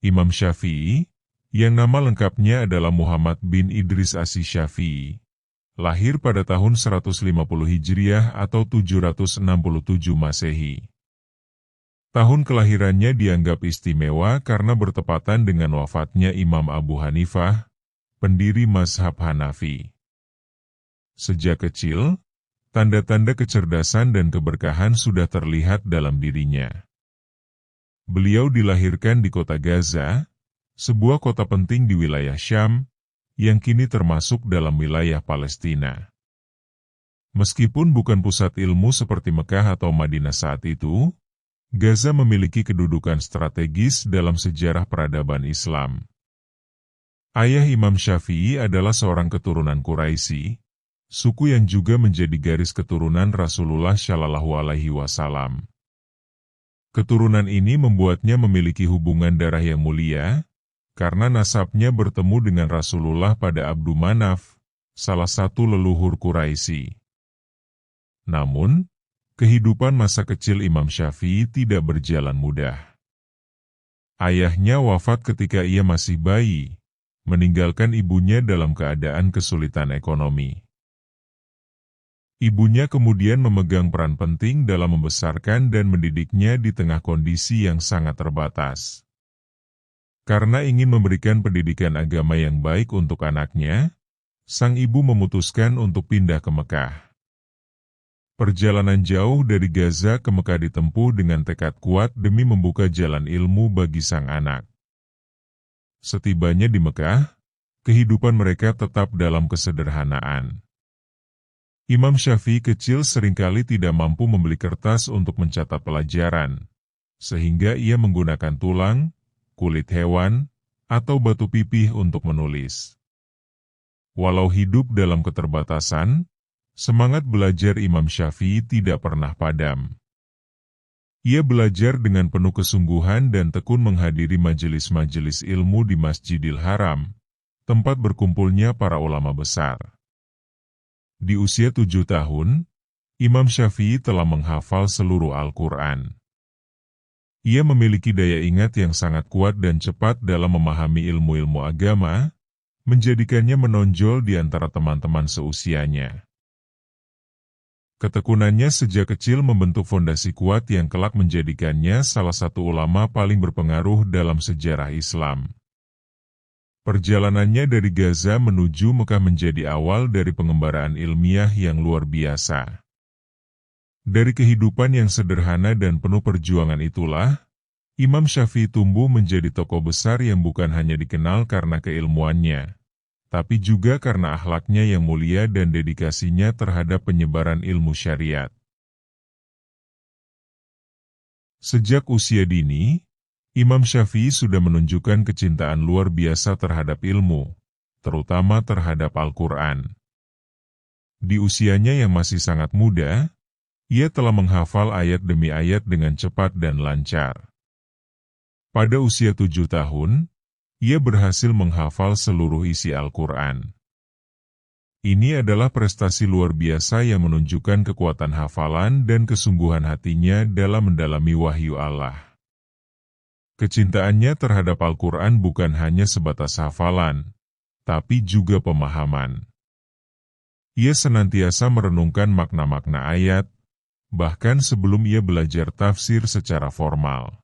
Imam Syafi'i, yang nama lengkapnya adalah Muhammad bin Idris Asy-Syafi'i, lahir pada tahun 150 Hijriah atau 767 Masehi. Tahun kelahirannya dianggap istimewa karena bertepatan dengan wafatnya Imam Abu Hanifah, pendiri mazhab Hanafi. Sejak kecil, tanda-tanda kecerdasan dan keberkahan sudah terlihat dalam dirinya. Beliau dilahirkan di kota Gaza, sebuah kota penting di wilayah Syam, yang kini termasuk dalam wilayah Palestina. Meskipun bukan pusat ilmu seperti Mekah atau Madinah saat itu, Gaza memiliki kedudukan strategis dalam sejarah peradaban Islam. Ayah Imam Syafi'i adalah seorang keturunan Quraisy, suku yang juga menjadi garis keturunan Rasulullah Shallallahu Alaihi Wasallam. Keturunan ini membuatnya memiliki hubungan darah yang mulia, karena nasabnya bertemu dengan Rasulullah pada Abdu Manaf, salah satu leluhur Quraisy. Namun, kehidupan masa kecil Imam Syafi'i tidak berjalan mudah. Ayahnya wafat ketika ia masih bayi, meninggalkan ibunya dalam keadaan kesulitan ekonomi. Ibunya kemudian memegang peran penting dalam membesarkan dan mendidiknya di tengah kondisi yang sangat terbatas. Karena ingin memberikan pendidikan agama yang baik untuk anaknya, sang ibu memutuskan untuk pindah ke Mekah. Perjalanan jauh dari Gaza ke Mekah ditempuh dengan tekad kuat demi membuka jalan ilmu bagi sang anak. Setibanya di Mekah, kehidupan mereka tetap dalam kesederhanaan. Imam Syafi'i kecil seringkali tidak mampu membeli kertas untuk mencatat pelajaran, sehingga ia menggunakan tulang, kulit hewan, atau batu pipih untuk menulis. Walau hidup dalam keterbatasan, semangat belajar Imam Syafi'i tidak pernah padam. Ia belajar dengan penuh kesungguhan dan tekun menghadiri majelis-majelis ilmu di Masjidil Haram, tempat berkumpulnya para ulama besar. Di usia 7 tahun, Imam Syafi'i telah menghafal seluruh Al-Quran. Ia memiliki daya ingat yang sangat kuat dan cepat dalam memahami ilmu-ilmu agama, menjadikannya menonjol di antara teman-teman seusianya. Ketekunannya sejak kecil membentuk fondasi kuat yang kelak menjadikannya salah satu ulama paling berpengaruh dalam sejarah Islam. Perjalanannya dari Gaza menuju Mekah menjadi awal dari pengembaraan ilmiah yang luar biasa. Dari kehidupan yang sederhana dan penuh perjuangan itulah, Imam Syafi'i tumbuh menjadi tokoh besar yang bukan hanya dikenal karena keilmuannya, tapi juga karena akhlaknya yang mulia dan dedikasinya terhadap penyebaran ilmu syariat. Sejak usia dini, Imam Syafi'i sudah menunjukkan kecintaan luar biasa terhadap ilmu, terutama terhadap Al-Quran. Di usianya yang masih sangat muda, ia telah menghafal ayat demi ayat dengan cepat dan lancar. Pada usia 7 tahun, ia berhasil menghafal seluruh isi Al-Quran. Ini adalah prestasi luar biasa yang menunjukkan kekuatan hafalan dan kesungguhan hatinya dalam mendalami wahyu Allah. Kecintaannya terhadap Al-Quran bukan hanya sebatas hafalan, tapi juga pemahaman. Ia senantiasa merenungkan makna-makna ayat, bahkan sebelum ia belajar tafsir secara formal.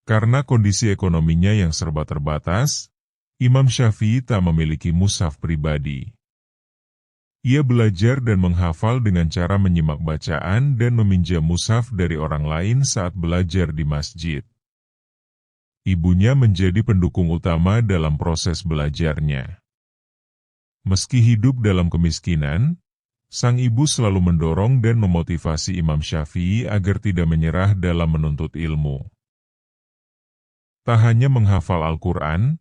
Karena kondisi ekonominya yang serba terbatas, Imam Syafi'i tak memiliki mushaf pribadi. Ia belajar dan menghafal dengan cara menyimak bacaan dan meminjam mushaf dari orang lain saat belajar di masjid. Ibunya menjadi pendukung utama dalam proses belajarnya. Meski hidup dalam kemiskinan, sang ibu selalu mendorong dan memotivasi Imam Syafi'i agar tidak menyerah dalam menuntut ilmu. Tak hanya menghafal Al-Quran,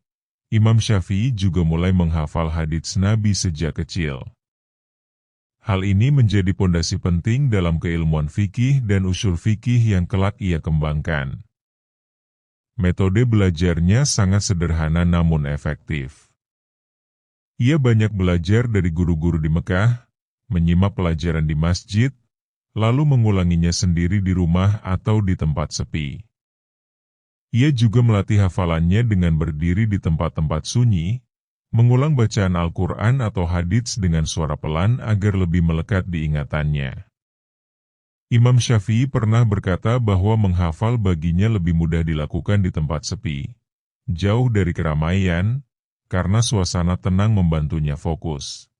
Imam Syafi'i juga mulai menghafal hadits Nabi sejak kecil. Hal ini menjadi pondasi penting dalam keilmuan fikih dan usul fikih yang kelak ia kembangkan. Metode belajarnya sangat sederhana namun efektif. Ia banyak belajar dari guru-guru di Mekah, menyimak pelajaran di masjid, lalu mengulanginya sendiri di rumah atau di tempat sepi. Ia juga melatih hafalannya dengan berdiri di tempat-tempat sunyi, mengulang bacaan Al-Quran atau hadits dengan suara pelan agar lebih melekat di ingatannya. Imam Syafi'i pernah berkata bahwa menghafal baginya lebih mudah dilakukan di tempat sepi, jauh dari keramaian, karena suasana tenang membantunya fokus.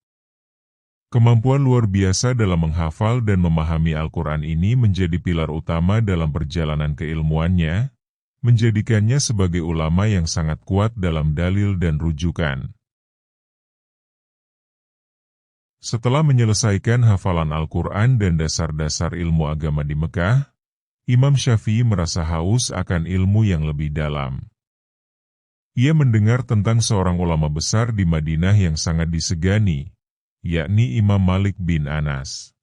Kemampuan luar biasa dalam menghafal dan memahami Al-Quran ini menjadi pilar utama dalam perjalanan keilmuannya, menjadikannya sebagai ulama yang sangat kuat dalam dalil dan rujukan. Setelah menyelesaikan hafalan Al-Quran dan dasar-dasar ilmu agama di Mekah, Imam Syafi'i merasa haus akan ilmu yang lebih dalam. Ia mendengar tentang seorang ulama besar di Madinah yang sangat disegani, yakni Imam Malik bin Anas.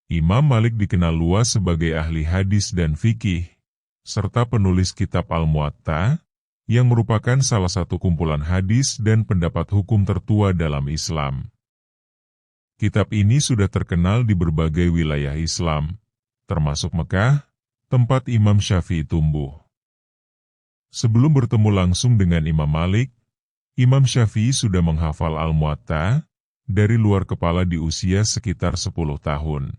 Imam Malik dikenal luas sebagai ahli hadis dan fikih, serta penulis kitab Al-Muwatta, yang merupakan salah satu kumpulan hadis dan pendapat hukum tertua dalam Islam. Kitab ini sudah terkenal di berbagai wilayah Islam, termasuk Mekah, tempat Imam Syafi'i tumbuh. Sebelum bertemu langsung dengan Imam Malik, Imam Syafi'i sudah menghafal Al-Muwatta dari luar kepala di usia sekitar 10 tahun.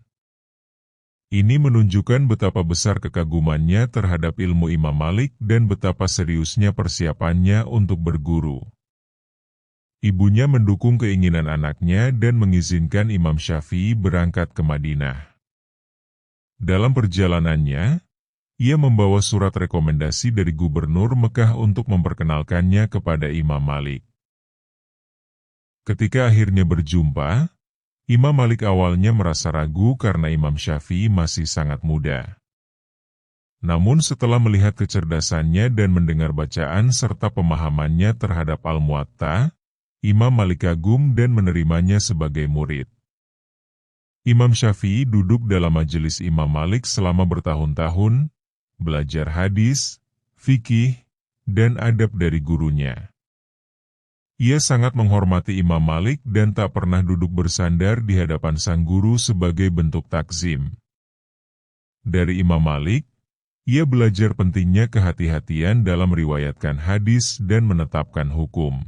Ini menunjukkan betapa besar kekagumannya terhadap ilmu Imam Malik dan betapa seriusnya persiapannya untuk berguru. Ibunya mendukung keinginan anaknya dan mengizinkan Imam Syafi'i berangkat ke Madinah. Dalam perjalanannya, ia membawa surat rekomendasi dari gubernur Mekah untuk memperkenalkannya kepada Imam Malik. Ketika akhirnya berjumpa, Imam Malik awalnya merasa ragu karena Imam Syafi'i masih sangat muda. Namun setelah melihat kecerdasannya dan mendengar bacaan serta pemahamannya terhadap Al-Muwatta, Imam Malik kagum dan menerimanya sebagai murid. Imam Syafi'i duduk dalam majelis Imam Malik selama bertahun-tahun, belajar hadis, fikih, dan adab dari gurunya. Ia sangat menghormati Imam Malik dan tak pernah duduk bersandar di hadapan sang guru sebagai bentuk takzim. Dari Imam Malik, ia belajar pentingnya kehati-hatian dalam meriwayatkan hadis dan menetapkan hukum.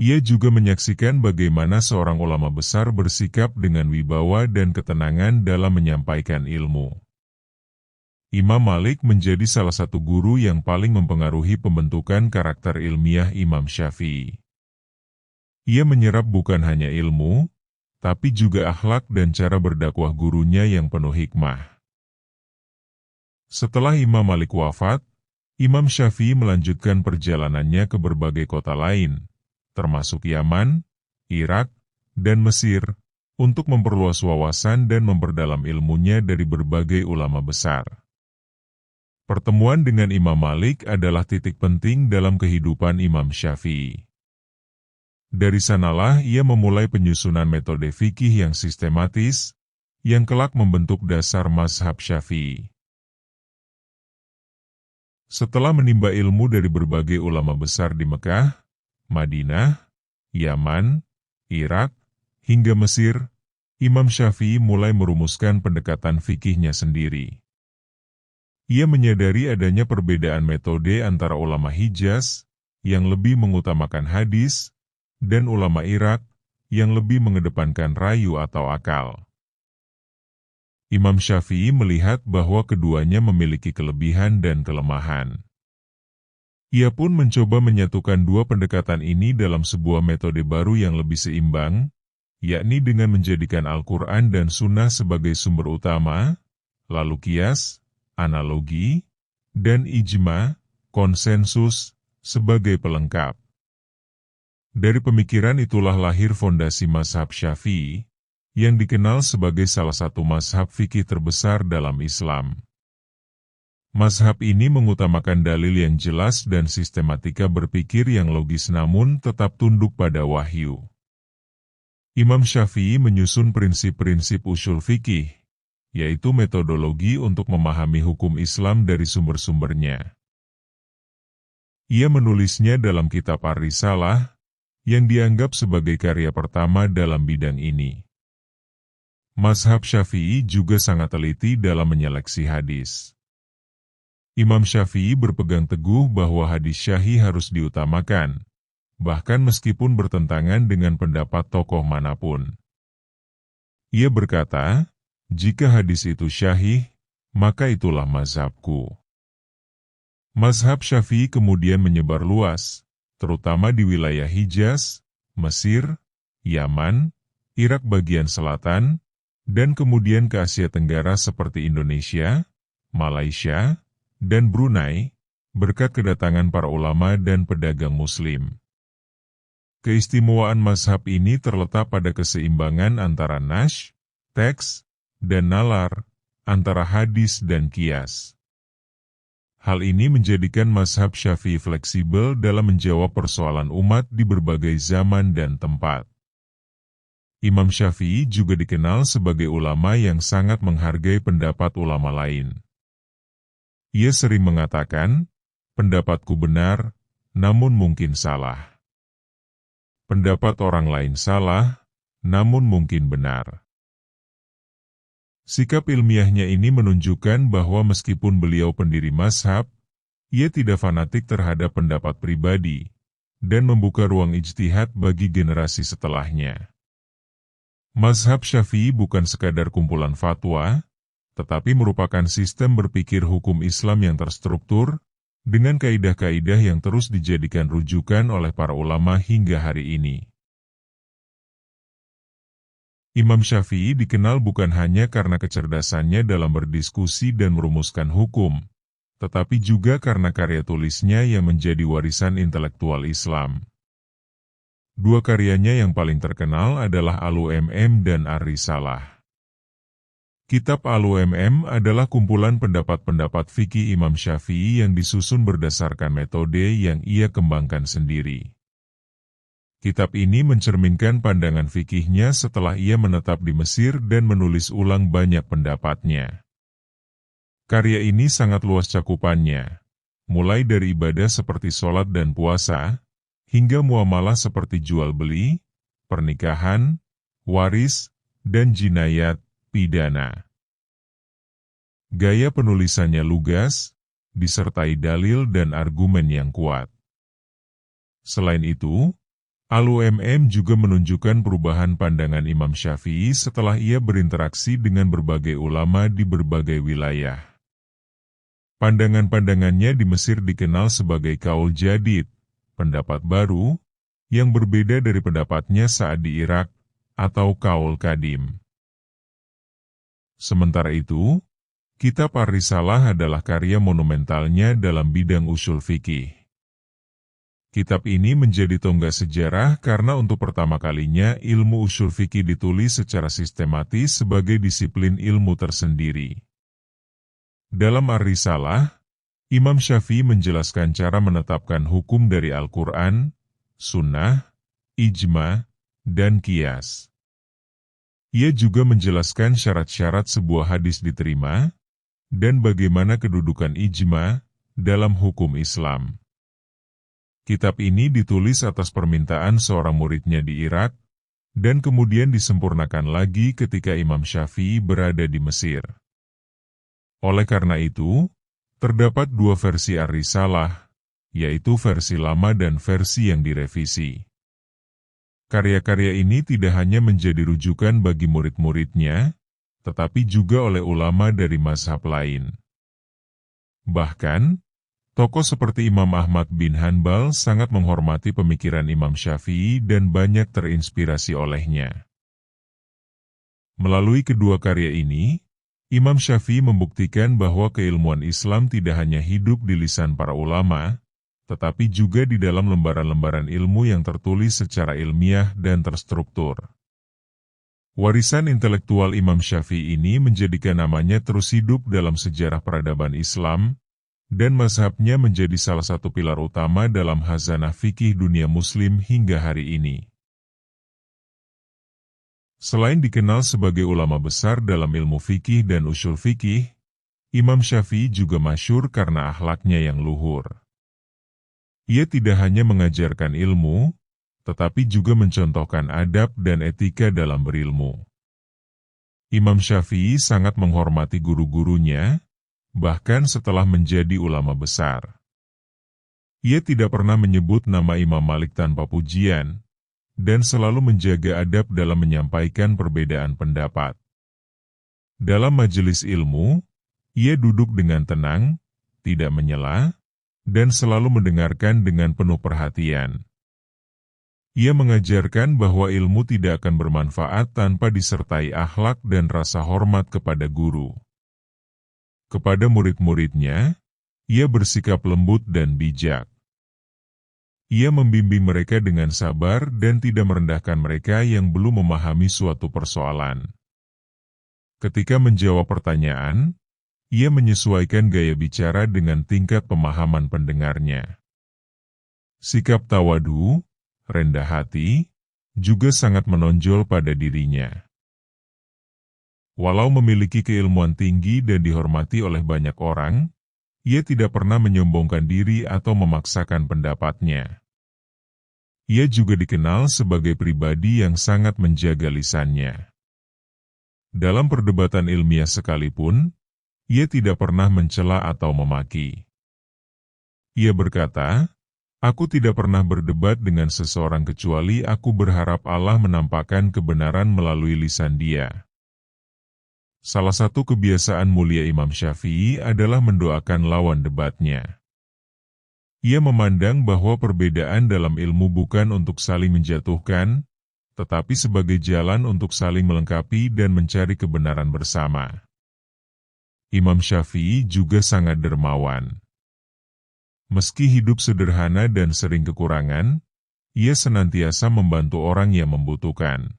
Ia juga menyaksikan bagaimana seorang ulama besar bersikap dengan wibawa dan ketenangan dalam menyampaikan ilmu. Imam Malik menjadi salah satu guru yang paling mempengaruhi pembentukan karakter ilmiah Imam Syafi'i. Ia menyerap bukan hanya ilmu, tapi juga akhlak dan cara berdakwah gurunya yang penuh hikmah. Setelah Imam Malik wafat, Imam Syafi'i melanjutkan perjalanannya ke berbagai kota lain, termasuk Yaman, Irak, dan Mesir, untuk memperluas wawasan dan memperdalam ilmunya dari berbagai ulama besar. Pertemuan dengan Imam Malik adalah titik penting dalam kehidupan Imam Syafi'i. Dari sanalah ia memulai penyusunan metode fikih yang sistematis, yang kelak membentuk dasar mazhab Syafi'i. Setelah menimba ilmu dari berbagai ulama besar di Mekah, Madinah, Yaman, Irak, hingga Mesir, Imam Syafi'i mulai merumuskan pendekatan fikihnya sendiri. Ia menyadari adanya perbedaan metode antara ulama Hijaz, yang lebih mengutamakan hadis, dan ulama Irak, yang lebih mengedepankan rayu atau akal. Imam Syafi'i melihat bahwa keduanya memiliki kelebihan dan kelemahan. Ia pun mencoba menyatukan dua pendekatan ini dalam sebuah metode baru yang lebih seimbang, yakni dengan menjadikan Al-Quran dan Sunnah sebagai sumber utama, lalu qiyas, analogi, dan ijma, konsensus, sebagai pelengkap. Dari pemikiran itulah lahir fondasi mazhab Syafi'i, yang dikenal sebagai salah satu mazhab fikih terbesar dalam Islam. Mazhab ini mengutamakan dalil yang jelas dan sistematika berpikir yang logis namun tetap tunduk pada wahyu. Imam Syafi'i menyusun prinsip-prinsip usul fikih, yaitu metodologi untuk memahami hukum Islam dari sumber-sumbernya. Ia menulisnya dalam kitab Ar-Risalah, yang dianggap sebagai karya pertama dalam bidang ini. Mazhab Syafi'i juga sangat teliti dalam menyeleksi hadis. Imam Syafi'i berpegang teguh bahwa hadis syahih harus diutamakan, bahkan meskipun bertentangan dengan pendapat tokoh manapun. Ia berkata, jika hadis itu syahih, maka itulah mazhabku. Mazhab Syafi'i kemudian menyebar luas, terutama di wilayah Hijaz, Mesir, Yaman, Irak bagian selatan, dan kemudian ke Asia Tenggara seperti Indonesia, Malaysia, dan Brunei, berkat kedatangan para ulama dan pedagang Muslim. Keistimewaan mazhab ini terletak pada keseimbangan antara nash, teks, dan nalar, antara hadis dan qiyas. Hal ini menjadikan mazhab Syafi'i fleksibel dalam menjawab persoalan umat di berbagai zaman dan tempat. Imam Syafi'i juga dikenal sebagai ulama yang sangat menghargai pendapat ulama lain. Ia sering mengatakan, pendapatku benar, namun mungkin salah. Pendapat orang lain salah, namun mungkin benar. Sikap ilmiahnya ini menunjukkan bahwa meskipun beliau pendiri mazhab, ia tidak fanatik terhadap pendapat pribadi, dan membuka ruang ijtihad bagi generasi setelahnya. Mazhab Syafi'i bukan sekadar kumpulan fatwa, tetapi merupakan sistem berpikir hukum Islam yang terstruktur, dengan kaidah-kaidah yang terus dijadikan rujukan oleh para ulama hingga hari ini. Imam Syafi'i dikenal bukan hanya karena kecerdasannya dalam berdiskusi dan merumuskan hukum, tetapi juga karena karya tulisnya yang menjadi warisan intelektual Islam. Dua karyanya yang paling terkenal adalah Al-Umm dan Ar-Risalah. Kitab Al-Umm adalah kumpulan pendapat-pendapat fikih Imam Syafi'i yang disusun berdasarkan metode yang ia kembangkan sendiri. Kitab ini mencerminkan pandangan fikihnya setelah ia menetap di Mesir dan menulis ulang banyak pendapatnya. Karya ini sangat luas cakupannya, mulai dari ibadah seperti sholat dan puasa, hingga muamalah seperti jual-beli, pernikahan, waris, dan jinayat, pidana. Gaya penulisannya lugas, disertai dalil dan argumen yang kuat. Selain itu, Al-Umm juga menunjukkan perubahan pandangan Imam Syafi'i setelah ia berinteraksi dengan berbagai ulama di berbagai wilayah. Pandangan-pandangannya di Mesir dikenal sebagai qaul jadid, pendapat baru, yang berbeda dari pendapatnya saat di Irak, atau qaul qadim. Sementara itu, Kitab Ar-Risalah adalah karya monumentalnya dalam bidang usul fikih. Kitab ini menjadi tonggak sejarah karena untuk pertama kalinya ilmu usul fikih ditulis secara sistematis sebagai disiplin ilmu tersendiri. Dalam Ar-Risalah, Imam Syafi'i menjelaskan cara menetapkan hukum dari Al-Quran, Sunnah, Ijma, dan Qiyas. Ia juga menjelaskan syarat-syarat sebuah hadis diterima, dan bagaimana kedudukan ijma dalam hukum Islam. Kitab ini ditulis atas permintaan seorang muridnya di Irak, dan kemudian disempurnakan lagi ketika Imam Syafi'i berada di Mesir. Oleh karena itu, terdapat dua versi Ar-Risalah, yaitu versi lama dan versi yang direvisi. Karya-karya ini tidak hanya menjadi rujukan bagi murid-muridnya, tetapi juga oleh ulama dari mazhab lain. Bahkan, tokoh seperti Imam Ahmad bin Hanbal sangat menghormati pemikiran Imam Syafi'i dan banyak terinspirasi olehnya. Melalui kedua karya ini, Imam Syafi'i membuktikan bahwa keilmuan Islam tidak hanya hidup di lisan para ulama, tetapi juga di dalam lembaran-lembaran ilmu yang tertulis secara ilmiah dan terstruktur. Warisan intelektual Imam Syafi'i ini menjadikan namanya terus hidup dalam sejarah peradaban Islam, dan mazhabnya menjadi salah satu pilar utama dalam khazanah fikih dunia Muslim hingga hari ini. Selain dikenal sebagai ulama besar dalam ilmu fikih dan usul fikih, Imam Syafi'i juga masyhur karena akhlaknya yang luhur. Ia tidak hanya mengajarkan ilmu, tetapi juga mencontohkan adab dan etika dalam berilmu. Imam Syafi'i sangat menghormati guru-gurunya, bahkan setelah menjadi ulama besar. Ia tidak pernah menyebut nama Imam Malik tanpa pujian, dan selalu menjaga adab dalam menyampaikan perbedaan pendapat. Dalam majelis ilmu, ia duduk dengan tenang, tidak menyela, dan selalu mendengarkan dengan penuh perhatian. Ia mengajarkan bahwa ilmu tidak akan bermanfaat tanpa disertai akhlak dan rasa hormat kepada guru. Kepada murid-muridnya, ia bersikap lembut dan bijak. Ia membimbing mereka dengan sabar dan tidak merendahkan mereka yang belum memahami suatu persoalan. Ketika menjawab pertanyaan, ia menyesuaikan gaya bicara dengan tingkat pemahaman pendengarnya. Sikap tawadu, rendah hati, juga sangat menonjol pada dirinya. Walau memiliki keilmuan tinggi dan dihormati oleh banyak orang, ia tidak pernah menyombongkan diri atau memaksakan pendapatnya. Ia juga dikenal sebagai pribadi yang sangat menjaga lisannya. Dalam perdebatan ilmiah sekalipun, ia tidak pernah mencela atau memaki. Ia berkata, "Aku tidak pernah berdebat dengan seseorang kecuali aku berharap Allah menampakkan kebenaran melalui lisan dia." Salah satu kebiasaan mulia Imam Syafi'i adalah mendoakan lawan debatnya. Ia memandang bahwa perbedaan dalam ilmu bukan untuk saling menjatuhkan, tetapi sebagai jalan untuk saling melengkapi dan mencari kebenaran bersama. Imam Syafi'i juga sangat dermawan. Meski hidup sederhana dan sering kekurangan, ia senantiasa membantu orang yang membutuhkan.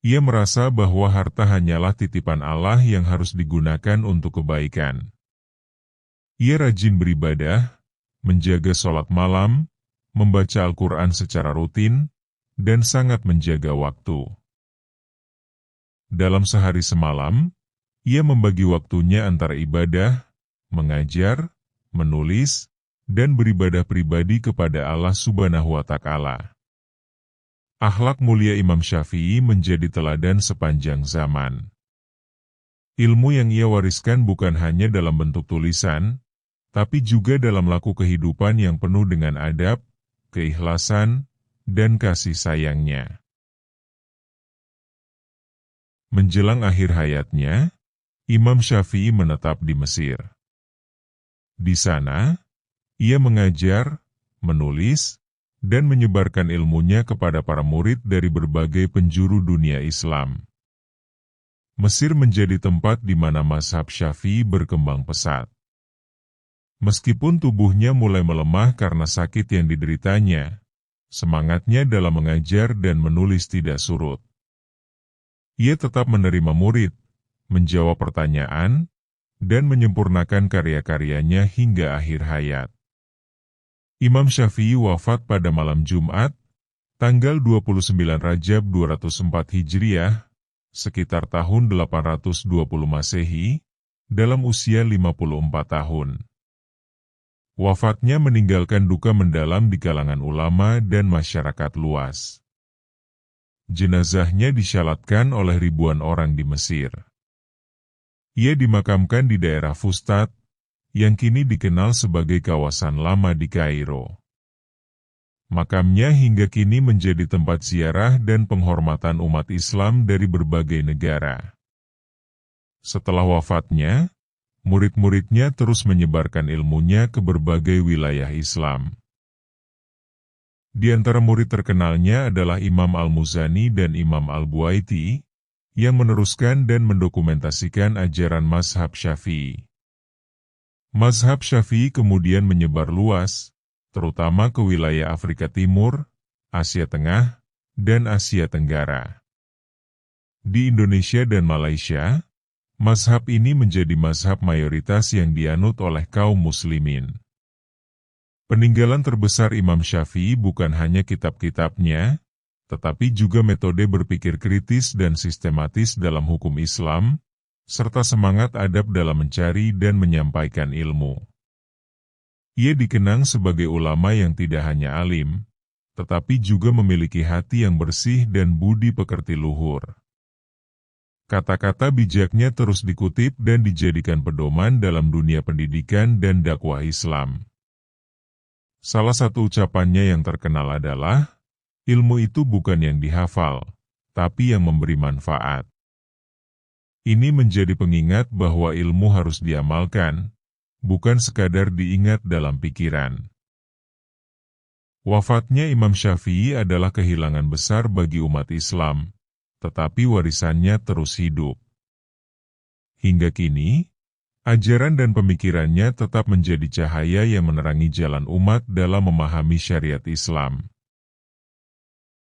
Ia merasa bahwa harta hanyalah titipan Allah yang harus digunakan untuk kebaikan. Ia rajin beribadah, menjaga sholat malam, membaca Al-Quran secara rutin, dan sangat menjaga waktu. Dalam sehari semalam, ia membagi waktunya antara ibadah, mengajar, menulis, dan beribadah pribadi kepada Allah Subhanahu wa Ta'ala. Akhlak mulia Imam Syafi'i menjadi teladan sepanjang zaman. Ilmu yang ia wariskan bukan hanya dalam bentuk tulisan, tapi juga dalam laku kehidupan yang penuh dengan adab, keikhlasan, dan kasih sayangnya. Menjelang akhir hayatnya, Imam Syafi'i menetap di Mesir. Di sana, ia mengajar, menulis, dan menyebarkan ilmunya kepada para murid dari berbagai penjuru dunia Islam. Mesir menjadi tempat di mana mazhab Syafi'i berkembang pesat. Meskipun tubuhnya mulai melemah karena sakit yang dideritanya, semangatnya dalam mengajar dan menulis tidak surut. Ia tetap menerima murid, menjawab pertanyaan, dan menyempurnakan karya-karyanya hingga akhir hayat. Imam Syafi'i wafat pada malam Jumat, tanggal 29 Rajab 204 Hijriah, sekitar tahun 820 Masehi, dalam usia 54 tahun. Wafatnya meninggalkan duka mendalam di kalangan ulama dan masyarakat luas. Jenazahnya disyalatkan oleh ribuan orang di Mesir. Ia dimakamkan di daerah Fustat, yang kini dikenal sebagai kawasan lama di Kairo. Makamnya hingga kini menjadi tempat ziarah dan penghormatan umat Islam dari berbagai negara. Setelah wafatnya, murid-muridnya terus menyebarkan ilmunya ke berbagai wilayah Islam. Di antara murid terkenalnya adalah Imam Al-Muzani dan Imam Al-Buaiti, yang meneruskan dan mendokumentasikan ajaran mazhab Syafi'i. Mazhab Syafi'i kemudian menyebar luas, terutama ke wilayah Afrika Timur, Asia Tengah, dan Asia Tenggara. Di Indonesia dan Malaysia, mazhab ini menjadi mazhab mayoritas yang dianut oleh kaum muslimin. Peninggalan terbesar Imam Syafi'i bukan hanya kitab-kitabnya, tetapi juga metode berpikir kritis dan sistematis dalam hukum Islam, serta semangat adab dalam mencari dan menyampaikan ilmu. Ia dikenang sebagai ulama yang tidak hanya alim, tetapi juga memiliki hati yang bersih dan budi pekerti luhur. Kata-kata bijaknya terus dikutip dan dijadikan pedoman dalam dunia pendidikan dan dakwah Islam. Salah satu ucapannya yang terkenal adalah, ilmu itu bukan yang dihafal, tapi yang memberi manfaat. Ini menjadi pengingat bahwa ilmu harus diamalkan, bukan sekadar diingat dalam pikiran. Wafatnya Imam Syafi'i adalah kehilangan besar bagi umat Islam, tetapi warisannya terus hidup. Hingga kini, ajaran dan pemikirannya tetap menjadi cahaya yang menerangi jalan umat dalam memahami syariat Islam.